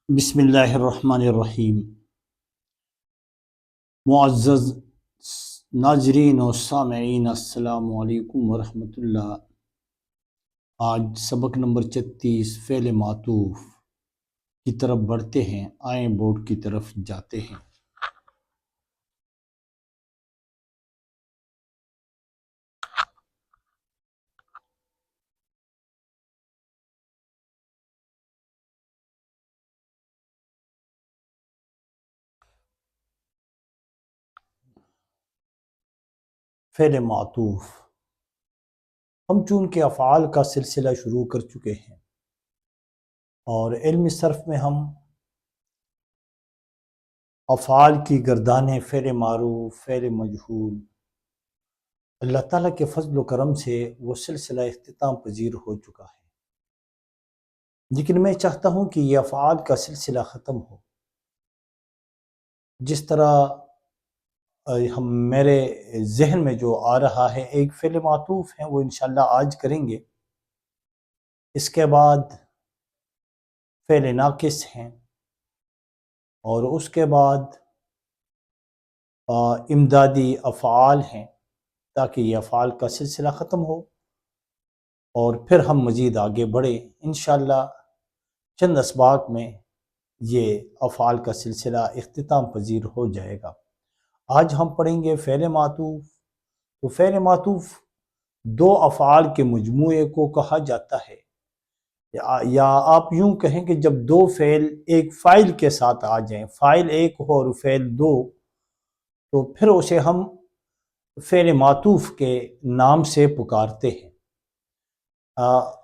بسم اللہ الرحمن الرحیم۔ معزز ناظرین و سامعین، السلام علیکم ورحمۃ اللہ۔ آج سبق نمبر 36 فعل معطوف کی طرف بڑھتے ہیں، آئیں بورڈ کی طرف جاتے ہیں۔ فعل معطوف، ہم چونکہ افعال کا سلسلہ شروع کر چکے ہیں اور علم صرف میں ہم افعال کی گردانیں فعل معروف، فعل مجہول، اللہ تعالیٰ کے فضل و کرم سے وہ سلسلہ اختتام پذیر ہو چکا ہے، لیکن میں چاہتا ہوں کہ یہ افعال کا سلسلہ ختم ہو۔ جس طرح میرے ذہن میں جو آ رہا ہے، ایک فعل معطوف ہے، وہ انشاءاللہ آج کریں گے۔ اس کے بعد فعل ناقص ہیں، اور اس کے بعد امدادی افعال ہیں، تاکہ یہ افعال کا سلسلہ ختم ہو اور پھر ہم مزید آگے بڑھیں۔ انشاءاللہ چند اسباق میں یہ افعال کا سلسلہ اختتام پذیر ہو جائے گا۔ آج ہم پڑھیں گے فعل معطوف۔ تو فعل معطوف دو افعال کے مجموعے کو کہا جاتا ہے، یا آپ یوں کہیں کہ جب دو فعل ایک فاعل کے ساتھ آ جائیں، فاعل ایک ہو اور فعل دو، تو پھر اسے ہم فعل معطوف کے نام سے پکارتے ہیں۔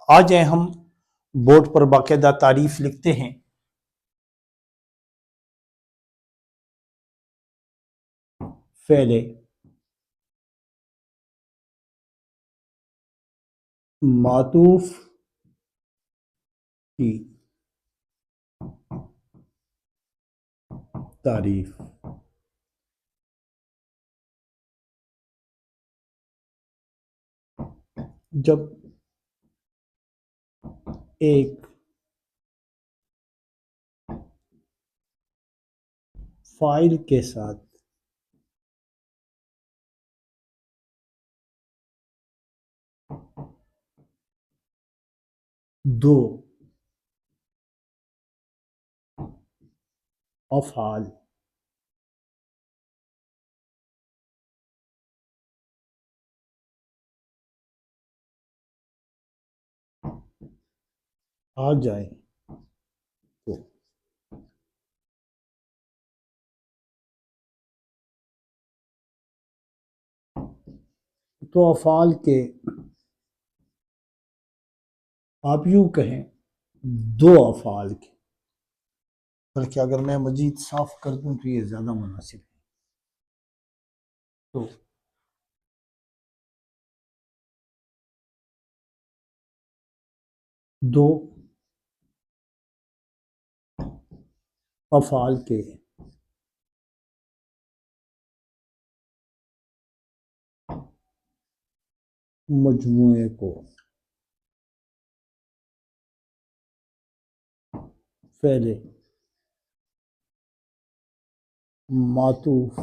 آ جائیں ہم بورڈ پر باقاعدہ تعریف لکھتے ہیں۔ فعل معطوف کی تعریف۔ جب ایک فاعل کے ساتھ دو افعال آ جائیں تو افعال کے آپ یوں کہیں دو افعال کے، بلکہ اگر میں مزید صاف کر دوں تو یہ زیادہ مناسب ہے۔ تو دو افعال کے مجموعے کو فعل معطوف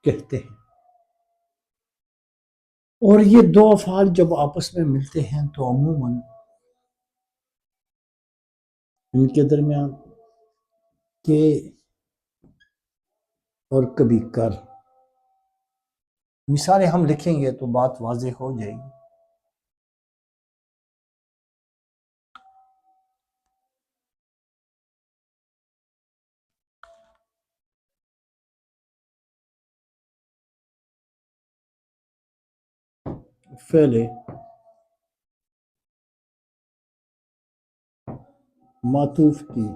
کہتے ہیں۔ اور یہ دو افعال جب آپس میں ملتے ہیں تو عموماً ان کے درمیان کے اور کبھی کر مثالیں ہم لکھیں گے تو بات واضح ہو جائے گی۔ فعل معطوف کی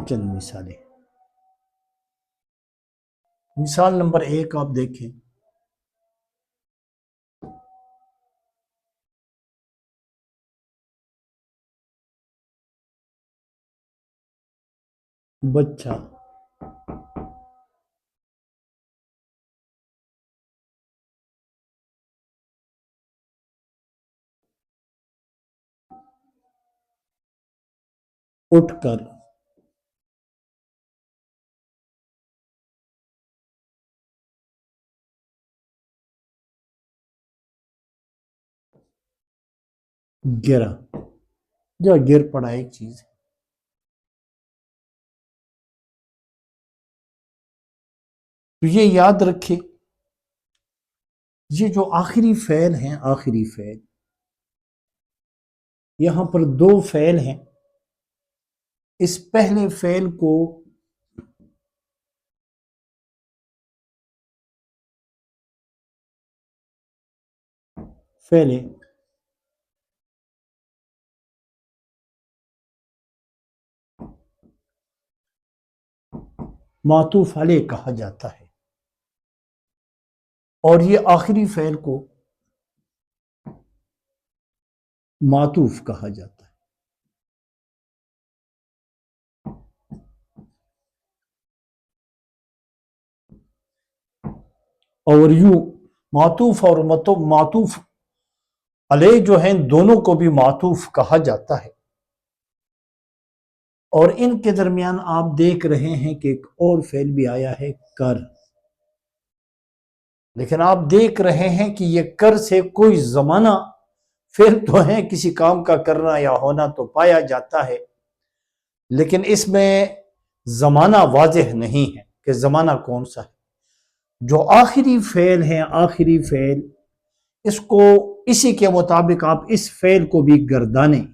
چند مثالیں۔ مثال نمبر 1 آپ دیکھیں، بچہ اٹھ کر گرا، جو گر پڑا ایک چیز ہے۔ تو یہ یاد رکھے، یہ جو آخری فعل ہیں، آخری فعل، یہاں پر دو فعل ہیں۔ اس پہلے فعل کو فعل معطوف علیہ کہا جاتا ہے، اور یہ آخری فعل کو معطوف کہا جاتا ہے۔ اور یوں معطوف اور معطوف علیہ جو ہیں دونوں کو بھی معطوف کہا جاتا ہے، اور ان کے درمیان آپ دیکھ رہے ہیں کہ ایک اور فعل بھی آیا ہے، کر، لیکن آپ دیکھ رہے ہیں کہ یہ کر سے کوئی زمانہ فعل تو ہے، کسی کام کا کرنا یا ہونا تو پایا جاتا ہے، لیکن اس میں زمانہ واضح نہیں ہے کہ زمانہ کون سا ہے۔ جو آخری فعل ہے، آخری فعل، اس کو اسی کے مطابق آپ اس فعل کو بھی گردانیں،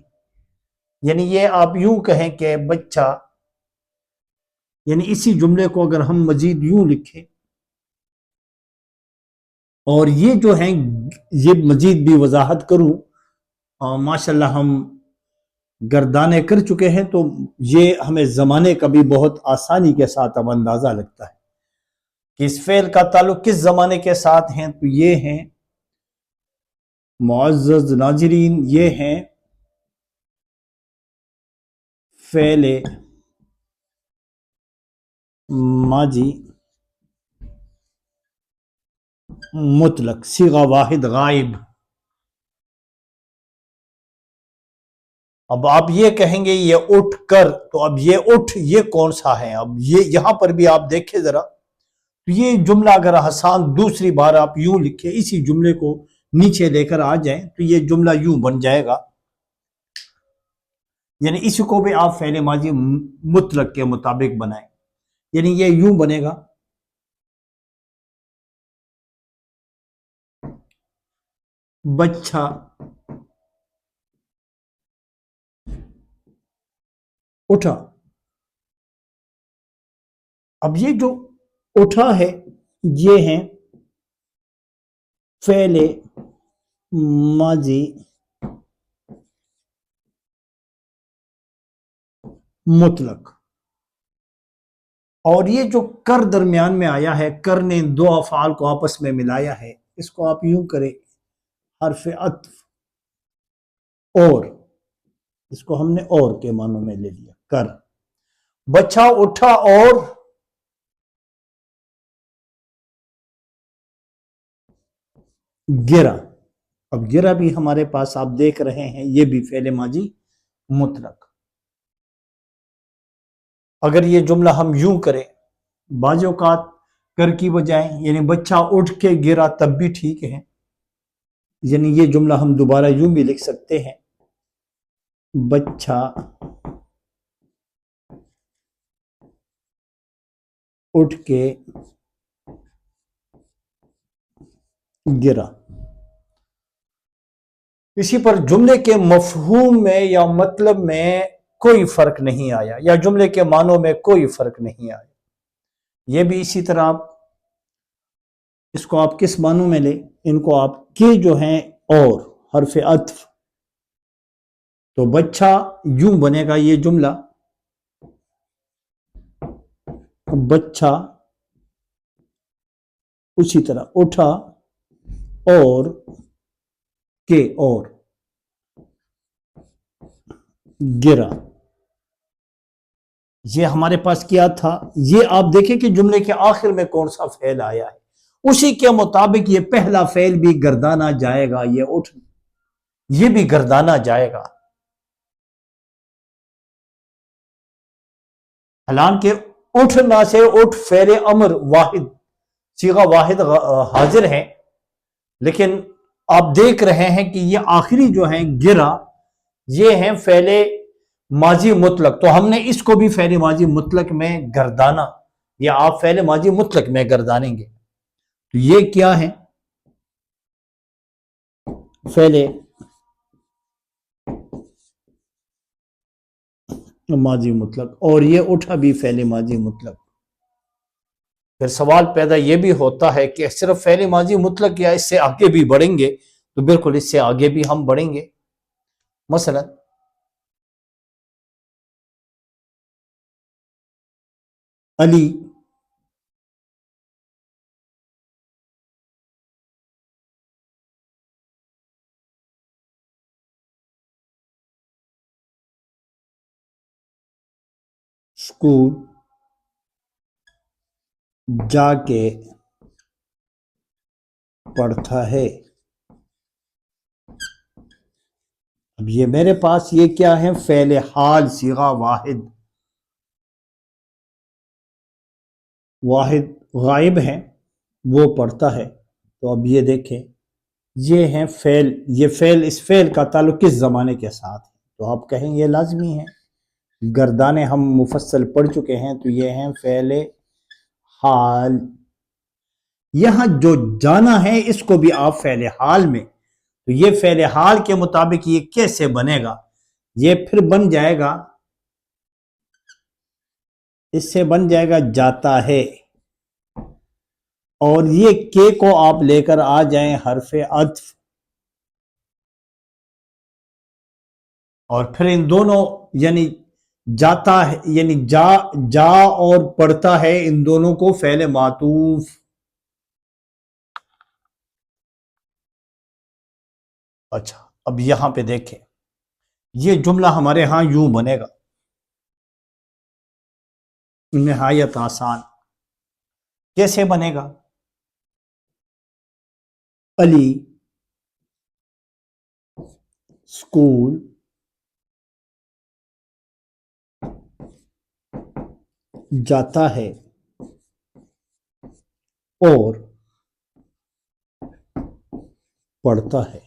یعنی یہ آپ یوں کہیں کہ بچہ، یعنی اسی جملے کو اگر ہم مزید یوں لکھیں، اور یہ جو ہیں یہ مزید بھی وضاحت کروں، ماشاءاللہ ہم گردانے کر چکے ہیں تو یہ ہمیں زمانے کا بھی بہت آسانی کے ساتھ اب اندازہ لگتا ہے کہ اس فعل کا تعلق کس زمانے کے ساتھ ہیں۔ تو یہ ہیں معزز ناظرین، یہ ہیں فعل ماضی مطلق، صیغہ واحد غائب۔ اب آپ یہ کہیں گے یہ اٹھ کر، تو اب یہ اٹھ یہ کون سا ہے؟ اب یہ یہاں پر بھی آپ دیکھیں ذرا، یہ جملہ اگر آسان دوسری بار آپ یوں لکھیں، اسی جملے کو نیچے لے کر آ جائیں تو یہ جملہ یوں بن جائے گا، یعنی اس کو بھی آپ فعل ماضی مطلق کے مطابق بنائیں، یعنی یہ یوں بنے گا، بچہ اٹھا۔ اب یہ جو اٹھا ہے یہ ہیں فعل ماضی مطلق، اور یہ جو کر درمیان میں آیا ہے، کر نے دو افعال کو آپس میں ملایا ہے، اس کو آپ یوں کریں، حرف عطف، اور اس کو ہم نے اور کے معنوں میں لے لیا، کر، بچہ اٹھا اور گرا۔ اب گرا بھی ہمارے پاس آپ دیکھ رہے ہیں، یہ بھی فعل ماضی مطلق۔ اگر یہ جملہ ہم یوں کریں، بعض اوقات کر کی بجائے یعنی بچہ اٹھ کے گرا تب بھی ٹھیک ہے، یعنی یہ جملہ ہم دوبارہ یوں بھی لکھ سکتے ہیں، بچہ اٹھ کے گرا۔ اسی پر جملے کے مفہوم میں یا مطلب میں کوئی فرق نہیں آیا، یا جملے کے معنوں میں کوئی فرق نہیں آیا۔ یہ بھی اسی طرح آپ اس کو آپ کس معنوں میں لیں، ان کو آپ کے جو ہیں اور حرف عطف، تو بچہ یوں بنے گا یہ جملہ، بچہ اسی طرح اٹھا اور کے اور گرا۔ یہ ہمارے پاس کیا تھا، یہ آپ دیکھیں کہ جملے کے آخر میں کون سا فعل آیا ہے، اسی کے مطابق یہ پہلا فعل بھی گردانا جائے گا، یہ اٹھ یہ بھی گردانا جائے گا۔ حالانکہ اٹھنا سے اٹھ فعل امر واحد صیغہ واحد حاضر ہے، لیکن آپ دیکھ رہے ہیں کہ یہ آخری جو ہیں گرا، یہ ہیں فعل ماضی مطلق، تو ہم نے اس کو بھی فعل ماضی مطلق میں گردانا، یا آپ فعل ماضی مطلق میں گردانیں گے، تو یہ کیا ہے؟ فعل ماضی مطلق، اور یہ اٹھا بھی فعل ماضی مطلق۔ پھر سوال پیدا یہ بھی ہوتا ہے کہ صرف فعل ماضی مطلق یا اس سے آگے بھی بڑھیں گے؟ تو بالکل اس سے آگے بھی ہم بڑھیں گے۔ مثلا علی اسکول جا کے پڑھتا ہے۔ اب یہ میرے پاس یہ کیا ہے؟ فعل حال صیغہ واحد غائب ہے، وہ پڑھتا ہے۔ تو اب یہ دیکھیں، یہ ہیں فعل، یہ فعل، اس فعل کا تعلق کس زمانے کے ساتھ ہے؟ تو آپ کہیں یہ لازمی ہے، گردانے ہم مفصل پڑھ چکے ہیں، تو یہ ہیں فعل حال۔ یہاں جو جانا ہے اس کو بھی آپ فعل حال میں، تو یہ فعل حال کے مطابق یہ کیسے بنے گا؟ یہ پھر بن جائے گا، اس سے بن جائے گا جاتا ہے، اور یہ کے کو آپ لے کر آ جائیں حرف عطف، اور پھر ان دونوں یعنی جاتا ہے یعنی جا اور پڑھتا ہے، ان دونوں کو فعل معطوف۔ اچھا اب یہاں پہ دیکھیں، یہ جملہ ہمارے ہاں یوں بنے گا، نہایت آسان۔ کیسے بنے گا؟ علی اسکول جاتا ہے اور پڑھتا ہے۔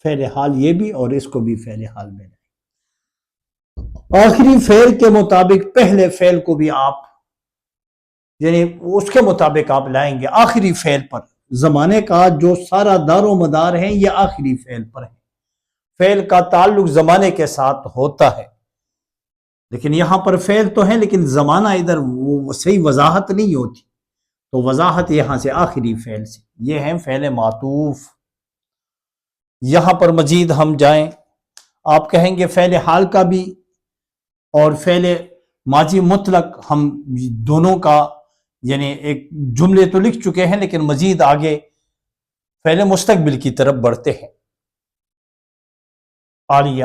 فعل حال یہ بھی اور اس کو بھی فعل حال میں، آخری فعل کے مطابق پہلے فعل کو بھی آپ یعنی اس کے مطابق آپ لائیں گے آخری فعل پر۔ زمانے کا جو سارا دار و مدار ہے یہ آخری فعل پر ہے، فعل کا تعلق زمانے کے ساتھ ہوتا ہے، لیکن یہاں پر فعل تو ہے لیکن زمانہ ادھر وہ صحیح وضاحت نہیں ہوتی، تو وضاحت یہاں سے آخری فعل سے، یہ ہے فعل معطوف۔ یہاں پر مزید ہم جائیں، آپ کہیں گے فعل حال کا بھی اور فعل ماضی مطلق ہم دونوں کا یعنی ایک جملے تو لکھ چکے ہیں، لیکن مزید آگے فعل مستقبل کی طرف بڑھتے ہیں۔ عالیہ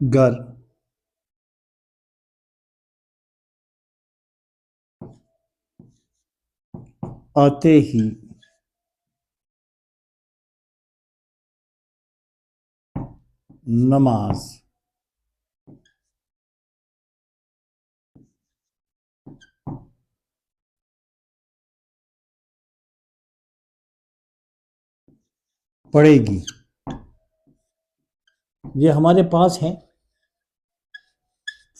گھر آتے ہی نماز پڑے گی۔ یہ ہمارے پاس ہے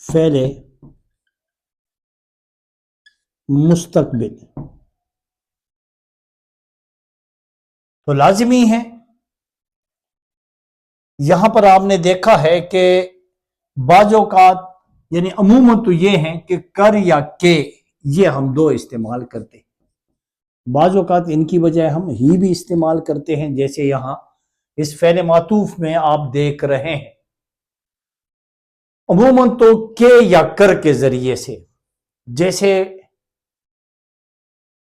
فعل مستقبل، تو لازمی ہے یہاں پر آپ نے دیکھا ہے کہ بعض اوقات یعنی عموماً تو یہ ہیں کہ کر یا کے یہ ہم دو استعمال کرتے ہیں، بعض اوقات ان کی بجائے ہم ہی بھی استعمال کرتے ہیں، جیسے یہاں اس فعل معطوف میں آپ دیکھ رہے ہیں، عموماً تو کے یا کر کے ذریعے سے، جیسے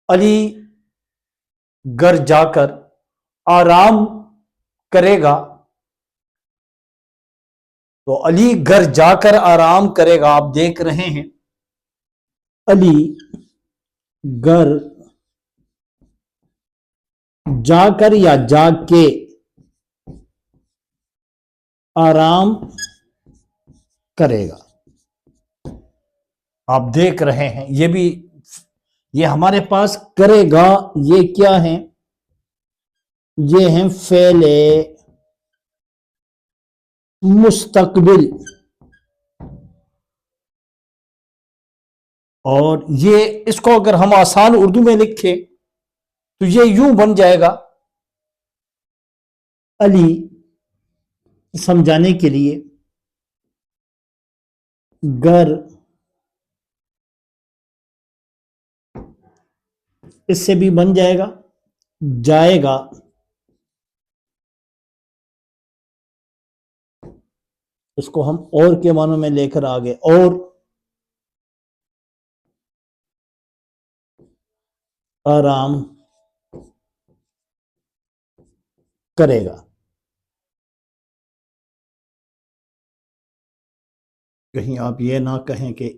علی گھر جا کر آرام کرے گا، تو علی گھر جا کر آرام کرے گا، آپ دیکھ رہے ہیں علی گھر جا کر یا جا کے آرام کرے گا، آپ دیکھ رہے ہیں یہ بھی، یہ ہمارے پاس کرے گا، یہ کیا ہے؟ یہ ہیں فعل مستقبل، اور یہ اس کو اگر ہم آسان اردو میں لکھیں تو یہ یوں بن جائے گا، علی سمجھانے کے لیے گھر اس سے بھی بن جائے گا، جائے گا، اس کو ہم اور کے معنوں میں لے کر آگے، اور آرام کرے گا۔ کہیں آپ یہ نہ کہیں کہ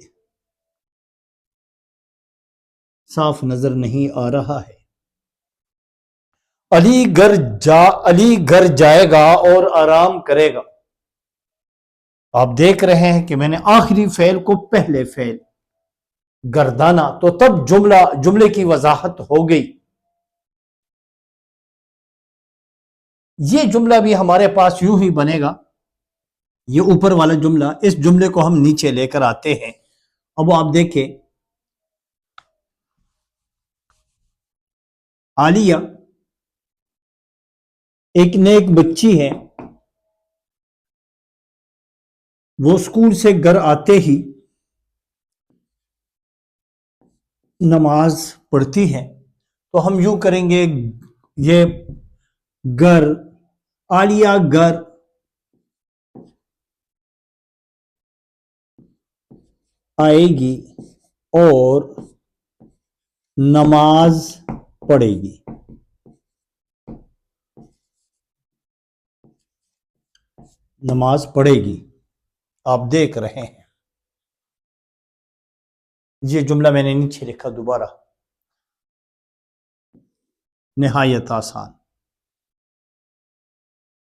صاف نظر نہیں آ رہا ہے۔ علی گھر جائے گا اور آرام کرے گا، آپ دیکھ رہے ہیں کہ میں نے آخری فعل کو پہلے فعل گردانا، تو تب جملے کی وضاحت ہو گئی۔ یہ جملہ بھی ہمارے پاس یوں ہی بنے گا، یہ اوپر والا جملہ، اس جملے کو ہم نیچے لے کر آتے ہیں۔ اب آپ دیکھیں، عالیہ ایک نیک بچی ہے، وہ اسکول سے گھر آتے ہی نماز پڑھتی ہے، تو ہم یوں کریں گے، یہ گھر، عالیہ گھر آئے گی اور نماز پڑھے گی، نماز پڑھے گی، آپ دیکھ رہے ہیں یہ جملہ میں نے نیچے لکھا دوبارہ، نہایت آسان،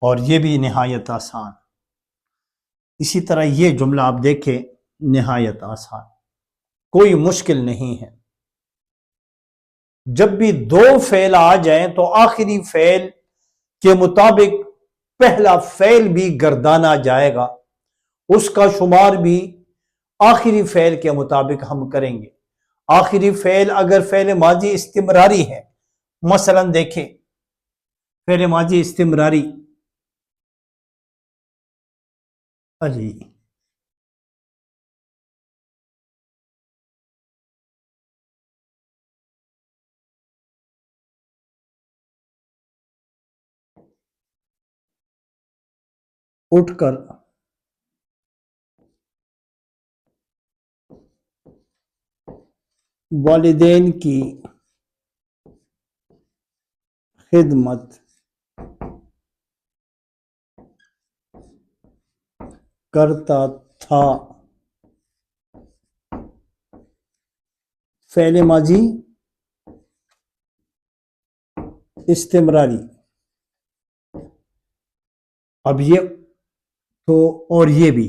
اور یہ بھی نہایت آسان، اسی طرح یہ جملہ آپ دیکھیں، نہایت آسان، کوئی مشکل نہیں ہے۔ جب بھی دو فعل آ جائیں تو آخری فعل کے مطابق پہلا فعل بھی گردانا جائے گا، اس کا شمار بھی آخری فعل کے مطابق ہم کریں گے۔ آخری فعل اگر فعل ماضی استمراری ہے، مثلا دیکھیں فعل ماضی استمراری، علی اٹھ کر والدین کی خدمت کرتا تھا، فعل ماضی استمراری، اب یہ تو، اور یہ بھی،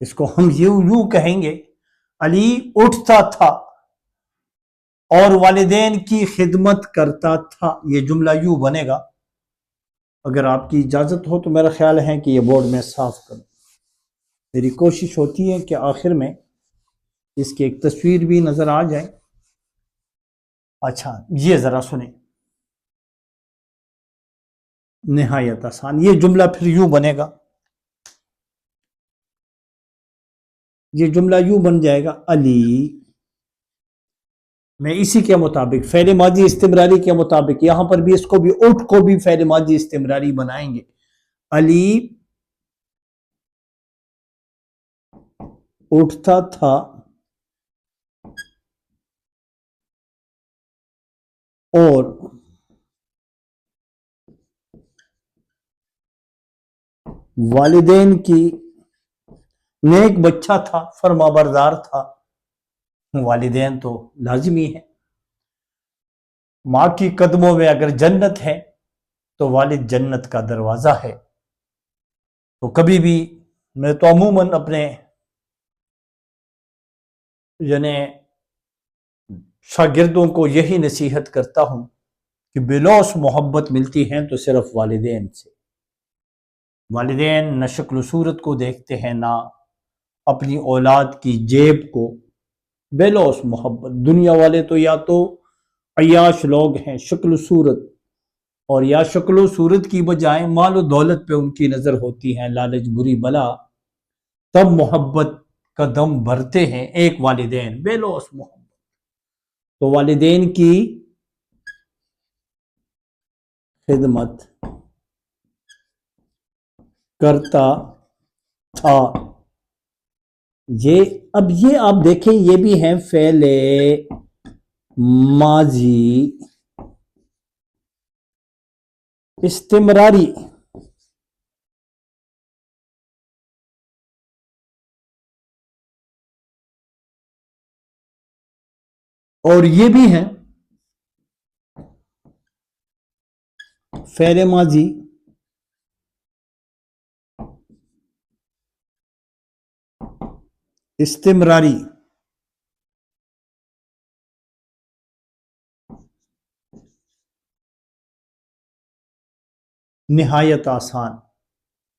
اس کو ہم یوں کہیں گے، علی اٹھتا تھا اور والدین کی خدمت کرتا تھا، یہ جملہ یوں بنے گا۔ اگر آپ کی اجازت ہو تو میرا خیال ہے کہ یہ بورڈ میں صاف کروں، میری کوشش ہوتی ہے کہ آخر میں اس کی ایک تصویر بھی نظر آ جائے۔ اچھا، یہ ذرا سنیں، نہایت آسان، یہ جملہ پھر یوں بنے گا، یہ جملہ یوں بن جائے گا، علی، میں اسی کے مطابق فعل ماضی استمراری کے مطابق یہاں پر بھی اس کو بھی، اٹھ کو بھی فعل ماضی استمراری بنائیں گے، علی اٹھتا تھا اور والدین کی نیک بچہ تھا، فرما بردار تھا، والدین تو لازمی ہے۔ ماں کی قدموں میں اگر جنت ہے تو والد جنت کا دروازہ ہے۔ تو کبھی بھی میں تو عموماً اپنے یعنی شاگردوں کو یہی نصیحت کرتا ہوں کہ بلوث محبت ملتی ہیں تو صرف والدین سے۔ والدین نہ شکل و صورت کو دیکھتے ہیں، نہ اپنی اولاد کی جیب کو۔ بلوث محبت، دنیا والے تو یا تو عیاش لوگ ہیں، شکل و صورت، اور یا شکل و صورت کی بجائے مال و دولت پہ ان کی نظر ہوتی ہے، لالچ بری بلا، تب محبت کا دم بھرتے ہیں۔ ایک والدین بلوث محبت، تو والدین کی خدمت کرتا تھا۔ اب یہ آپ دیکھیں، یہ بھی ہیں فعل ماضی استمراری۔ اور یہ بھی ہیں فعل ماضی استمراری۔ نہایت آسان،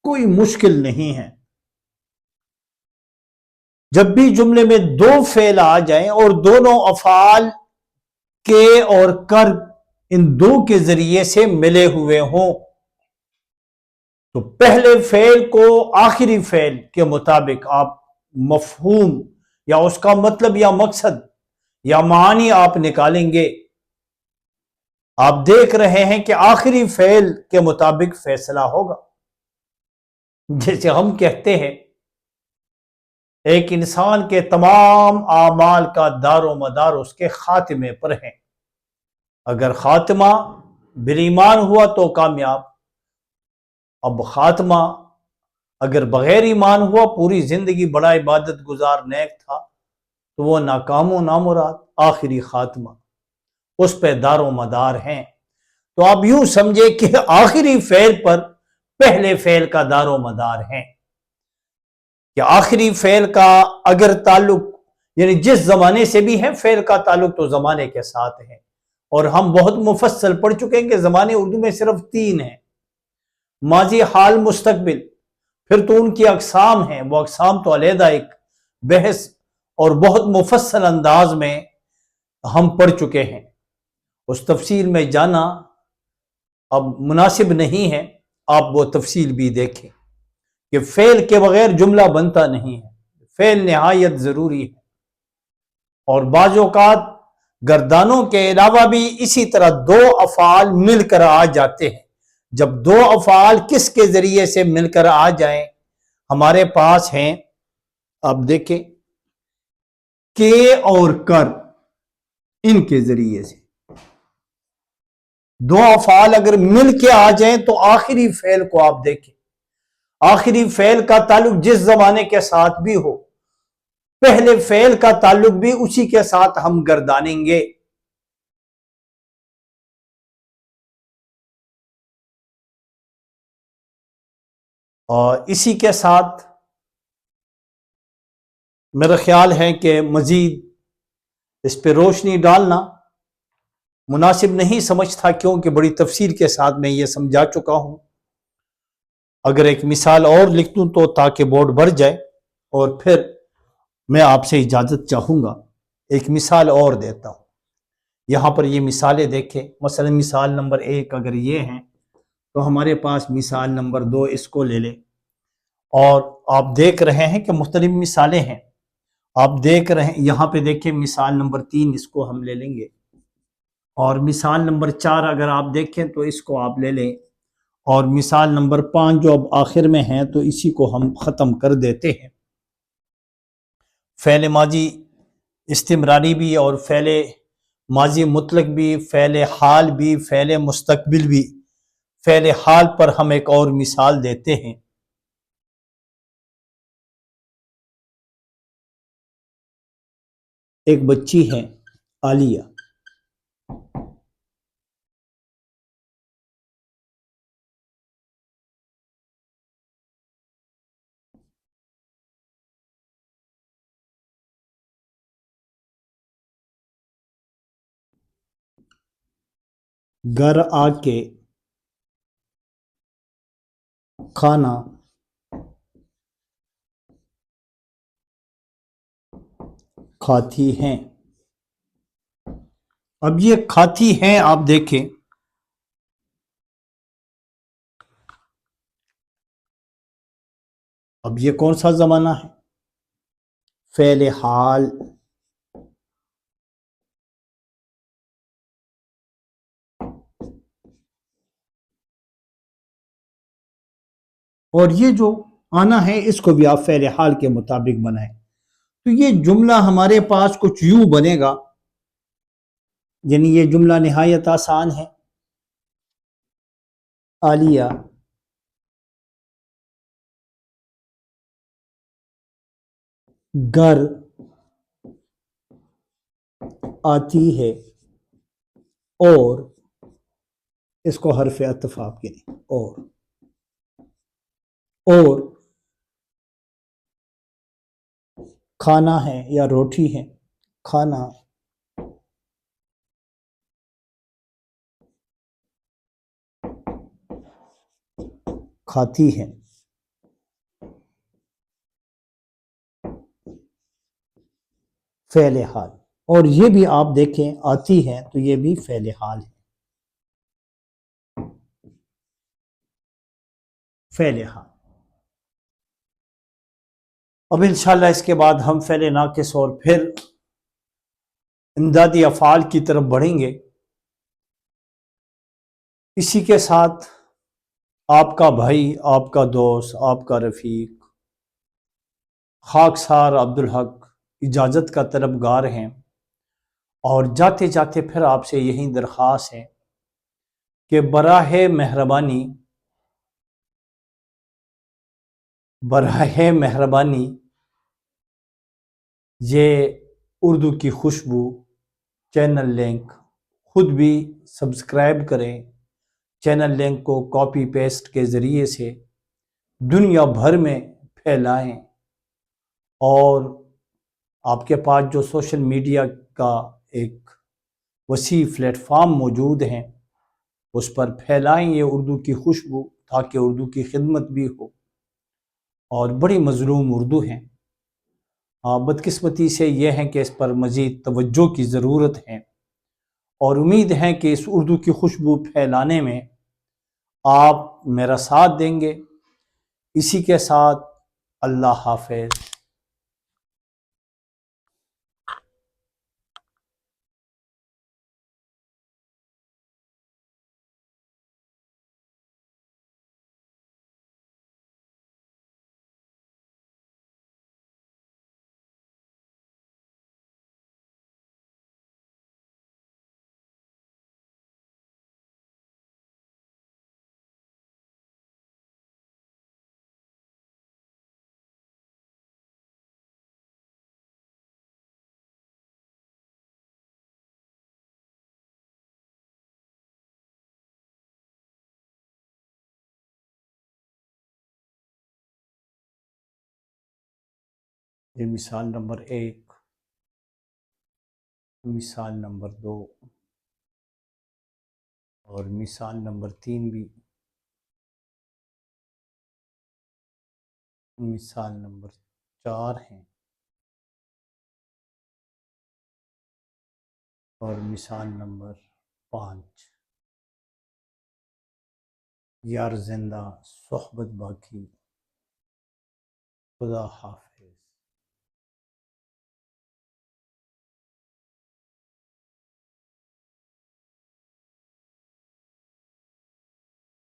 کوئی مشکل نہیں ہے۔ جب بھی جملے میں دو فعل آ جائیں اور دونوں افعال کے اور کر ان دو کے ذریعے سے ملے ہوئے ہوں تو پہلے فعل کو آخری فعل کے مطابق آپ مفہوم یا اس کا مطلب یا مقصد یا معنی آپ نکالیں گے۔ آپ دیکھ رہے ہیں کہ آخری فعل کے مطابق فیصلہ ہوگا۔ جیسے ہم کہتے ہیں ایک انسان کے تمام اعمال کا دار و مدار اس کے خاتمے پر ہے۔ اگر خاتمہ بالایمان ہوا تو کامیاب، اب خاتمہ اگر بغیر ایمان ہوا، پوری زندگی بڑا عبادت گزار نیک تھا، تو وہ ناکام و نامراد۔ آخری خاتمہ اس پہ دار و مدار ہیں۔ تو آپ یوں سمجھے کہ آخری فعل پر پہلے فعل کا دار و مدار ہے، کہ آخری فعل کا اگر تعلق یعنی جس زمانے سے بھی ہے، فعل کا تعلق تو زمانے کے ساتھ ہے۔ اور ہم بہت مفصل پڑھ چکے ہیں کہ زمانے اردو میں صرف 3 ہیں، ماضی، حال، مستقبل۔ پھر تو ان کی اقسام ہیں، وہ اقسام تو علیحدہ ایک بحث اور بہت مفصل انداز میں ہم پڑھ چکے ہیں۔ اس تفصیل میں جانا اب مناسب نہیں ہے، آپ وہ تفصیل بھی دیکھیں کہ فعل کے بغیر جملہ بنتا نہیں ہے، فعل نہایت ضروری ہے۔ اور بعض اوقات گردانوں کے علاوہ بھی اسی طرح 2 افعال مل کر آ جاتے ہیں۔ جب 2 افعال کس کے ذریعے سے مل کر آ جائیں، ہمارے پاس ہیں، آپ دیکھیں، کہ اور کر، ان کے ذریعے سے 2 افعال اگر مل کے آ جائیں تو آخری فعل کو آپ دیکھیں، آخری فعل کا تعلق جس زمانے کے ساتھ بھی ہو، پہلے فعل کا تعلق بھی اسی کے ساتھ ہم گردانیں گے۔ اور اسی کے ساتھ میرا خیال ہے کہ مزید اس پہ روشنی ڈالنا مناسب نہیں سمجھتا، کیونکہ بڑی تفصیل کے ساتھ میں یہ سمجھا چکا ہوں۔ اگر ایک مثال اور لکھ دوں تو تاکہ بورڈ بھر جائے، اور پھر میں آپ سے اجازت چاہوں گا۔ ایک مثال اور دیتا ہوں، یہاں پر یہ مثالیں دیکھیں۔ مثلا مثال نمبر 1 اگر یہ ہیں تو ہمارے پاس مثال نمبر 2 اس کو لے لیں، اور آپ دیکھ رہے ہیں کہ مختلف مثالیں ہیں۔ آپ دیکھ رہے ہیں یہاں پہ دیکھیں مثال نمبر 3 اس کو ہم لے لیں گے، اور مثال نمبر 4 اگر آپ دیکھیں تو اس کو آپ لے لیں، اور مثال نمبر 5 جو اب آخر میں ہے تو اسی کو ہم ختم کر دیتے ہیں۔ فعل ماضی استمراری بھی، اور فعل ماضی مطلق بھی، فعل حال بھی، فعل مستقبل بھی۔ فعل حال پر ہم ایک اور مثال دیتے ہیں۔ ایک بچی ہے عالیہ، گھر آ کے کھانا کھاتی ہیں۔ اب یہ کھاتی ہیں، آپ دیکھیں اب یہ کون سا زمانہ ہے؟ فعل حال، اور یہ جو آنا ہے اس کو بھی آپ فعل حال کے مطابق بنائیں، تو یہ جملہ ہمارے پاس کچھ یوں بنے گا، یعنی یہ جملہ نہایت آسان ہے۔ عالیہ گھر آتی ہے، اور اس کو حرف عطف آپ کے لیں، اور کھانا ہے یا روٹی ہے، کھانا کھاتی ہے۔ فعل حال، اور یہ بھی آپ دیکھیں آتی ہے تو یہ بھی فعل حال ہے، فعل حال۔ اب انشاءاللہ اس کے بعد ہم فعل ناقص اور پھر امدادی افعال کی طرف بڑھیں گے۔ اسی کے ساتھ آپ کا بھائی، آپ کا دوست، آپ کا رفیق خاکسار عبدالحق اجازت کا طلبگار ہیں، اور جاتے جاتے پھر آپ سے یہی درخواست ہے کہ براہ مہربانی یہ اردو کی خوشبو چینل لنک خود بھی سبسکرائب کریں، چینل لنک کو کاپی پیسٹ کے ذریعے سے دنیا بھر میں پھیلائیں، اور آپ کے پاس جو سوشل میڈیا کا ایک وسیع پلیٹ فارم موجود ہیں اس پر پھیلائیں یہ اردو کی خوشبو، تاکہ اردو کی خدمت بھی ہو، اور بڑی مظلوم اردو ہیں۔ بدقسمتی سے یہ ہے کہ اس پر مزید توجہ کی ضرورت ہے، اور امید ہے کہ اس اردو کی خوشبو پھیلانے میں آپ میرا ساتھ دیں گے۔ اسی کے ساتھ اللہ حافظ۔ یہ مثال نمبر 1، مثال نمبر 2 اور مثال نمبر 3 بھی، مثال نمبر 4 ہیں، اور مثال نمبر 5۔ یار زندہ صحبت باقی، خدا حافظ۔